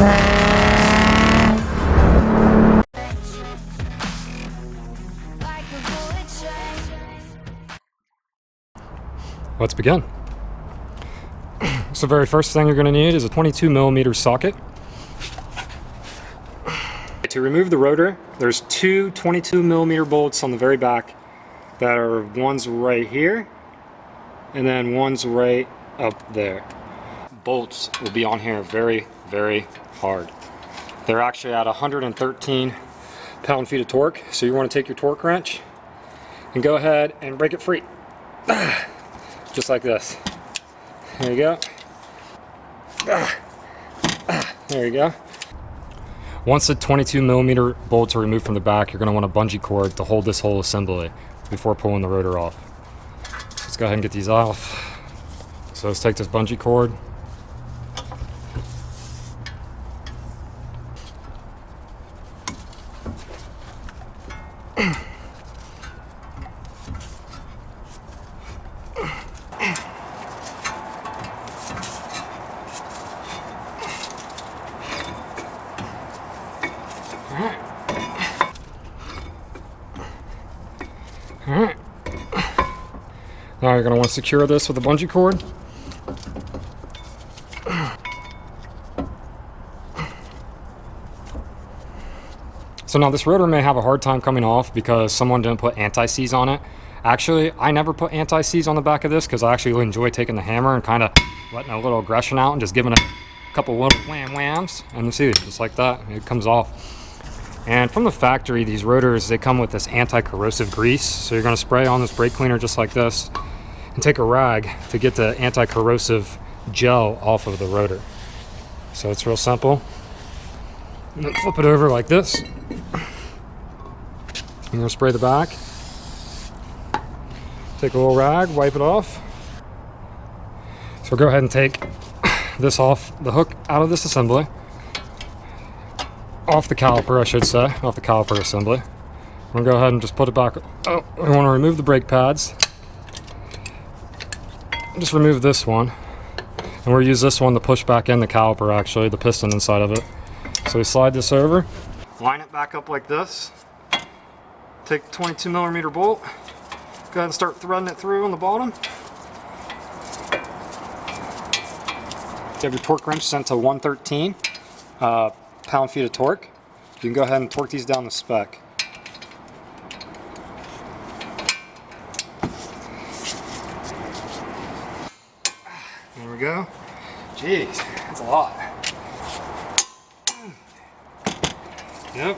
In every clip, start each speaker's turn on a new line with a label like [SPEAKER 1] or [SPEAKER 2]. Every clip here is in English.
[SPEAKER 1] Let's begin. So the very first thing you're going to need is a 22mm socket. To remove the rotor, there's two 22mm bolts on the very back that are one's right here and then one's right up there. Bolts will be on here very, very hard. They're actually at 113 pound-feet of torque, so you want to take your torque wrench and go ahead and break it free. Just like this. There you go. There you go. Once the 22mm bolts are removed from the back, you're going to want a bungee cord to hold this whole assembly before pulling the rotor off. So let's go ahead and get these off. So let's take this bungee cord. Alright. Now you're going to want to secure this with a bungee cord. So now this rotor may have a hard time coming off because someone didn't put anti-seize on it. Actually, I never put anti-seize on the back of this because I actually enjoy taking the hammer and kind of letting a little aggression out and just giving it a couple little wham-whams. And you see, just like that, it comes off. And from the factory, these rotors, they come with this anti-corrosive grease. So you're going to spray on this brake cleaner just like this and take a rag to get the anti-corrosive gel off of the rotor. So it's real simple. And then flip it over like this. You're going to spray the back. Take a little rag, wipe it off. So go ahead and take this off the hook out of this assembly. Off the caliper, I should say, off the caliper assembly. I'm going to go ahead and just put it back. Oh, we want to remove the brake pads. Just remove this one. And we'll use this one to push back in the caliper, actually, the piston inside of it. So we slide this over. Line it back up like this. Take the 22mm bolt. Go ahead and start threading it through on the bottom. You have your torque wrench sent to 113. Pound-feet of torque. You can go ahead and torque these down the spec. There we go. Jeez, that's a lot. Yep.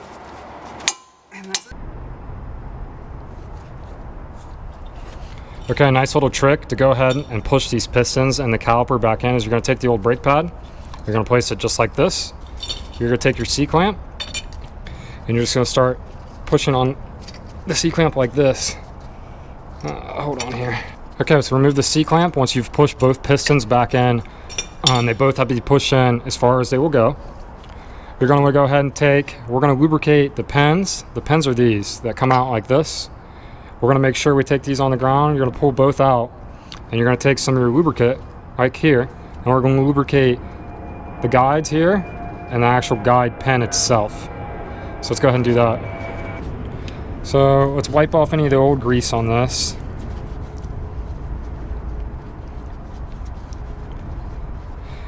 [SPEAKER 1] And that's it. Okay, nice little trick to go ahead and push these pistons and the caliper back in is you're going to take the old brake pad. You're going to place it just like this. You're going to take your C-clamp and you're just going to start pushing on the C-clamp like this. Hold on here. Okay, so remove the C-clamp once you've pushed both pistons back in. They both have to be pushed in as far as they will go. You're going to go ahead and we're going to lubricate the pins. The pins are these that come out like this. We're going to make sure we take these on the ground. You're going to pull both out and you're going to take some of your lubricant right here and we're going to lubricate the guides here and the actual guide pen itself. So let's go ahead and do that. So let's wipe off any of the old grease on this.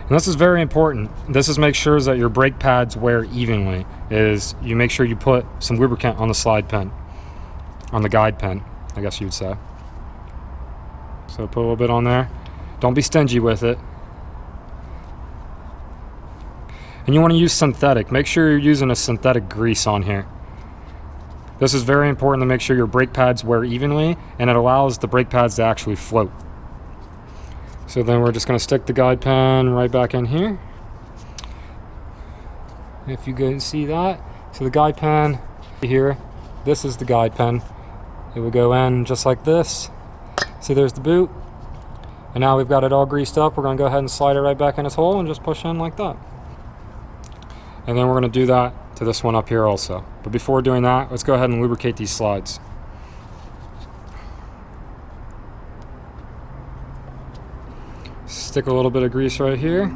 [SPEAKER 1] And this is very important. This is make sure that your brake pads wear evenly. Is you make sure you put some lubricant on the slide pen, on the guide pen, I guess you would say. So put a little bit on there. Don't be stingy with it. And you want to use synthetic. Make sure you're using a synthetic grease on here. This is very important to make sure your brake pads wear evenly and it allows the brake pads to actually float. So then we're just going to stick the guide pen right back in here. If you guys see that. So the guide pen here, this is the guide pen. It will go in just like this. See, there's the boot. And now we've got it all greased up. We're going to go ahead and slide it right back in its hole and just push in like that. And then we're going to do that to this one up here also. But before doing that, let's go ahead and lubricate these slides. Stick a little bit of grease right here.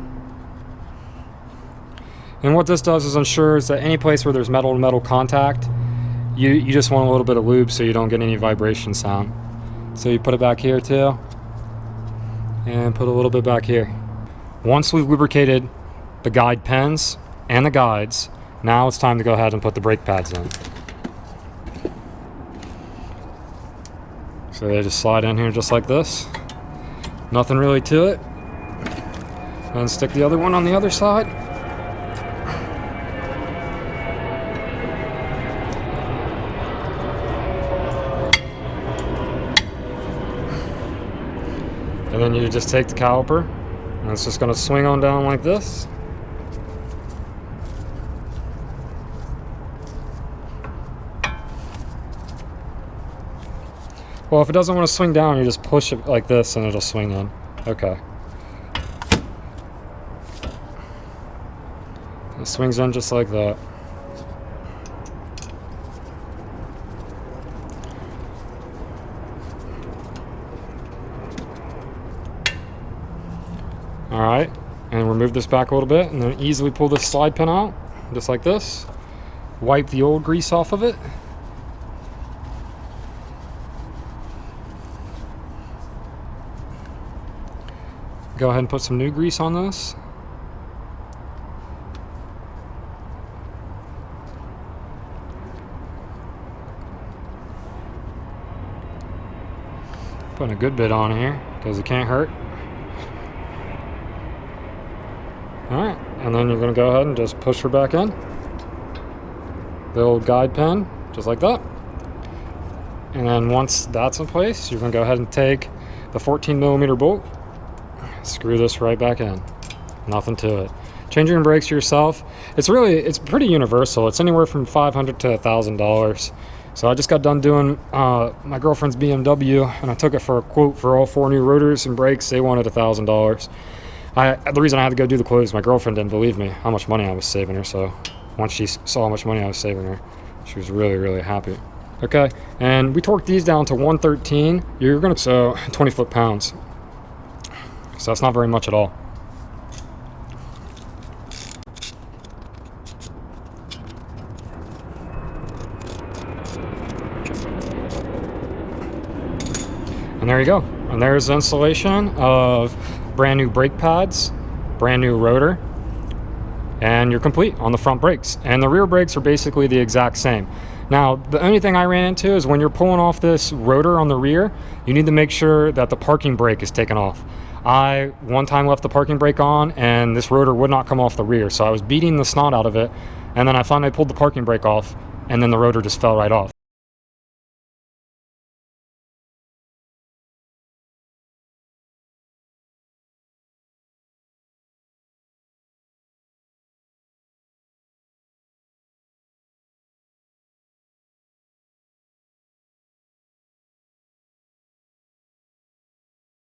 [SPEAKER 1] And what this does is ensures that any place where there's metal to metal contact, you just want a little bit of lube so you don't get any vibration sound. So you put it back here too, and put a little bit back here. Once we've lubricated the guide pins and the guides, now it's time to go ahead and put the brake pads in. So they just slide in here just like this. Nothing really to it. And stick the other one on the other side. And then you just take the caliper, and it's just going to swing on down like this. Well, if it doesn't want to swing down, you just push it like this and it'll swing in. Okay. It swings in just like that. Alright, and remove this back a little bit, and then easily pull this slide pin out, just like this. Wipe the old grease off of it. Go ahead and put some new grease on this. Putting a good bit on here, because it can't hurt. Alright, and then you're going to go ahead and just push her back in. The old guide pin, just like that. And then once that's in place, you're going to go ahead and take the 14mm bolt, screw this right back in. Nothing to it. Changing your brakes yourself, it's pretty universal. It's anywhere from $500 to $1,000. So I just got done doing my girlfriend's BMW, and I took it for a quote for all 4 new rotors and brakes. They wanted $1,000. The reason I had to go do the quote is my girlfriend didn't believe me how much money I was saving her. So once she saw how much money I was saving her, she was really, really happy. Okay, and we torqued these down to 113. You're gonna, so 20 foot-pounds. So that's not very much at all. And there you go. And there's the installation of brand new brake pads, brand new rotor, and you're complete on the front brakes. And the rear brakes are basically the exact same. Now, the only thing I ran into is when you're pulling off this rotor on the rear, you need to make sure that the parking brake is taken off. I one time left the parking brake on and this rotor would not come off the rear, so I was beating the snot out of it, and then I finally pulled the parking brake off, and then the rotor just fell right off.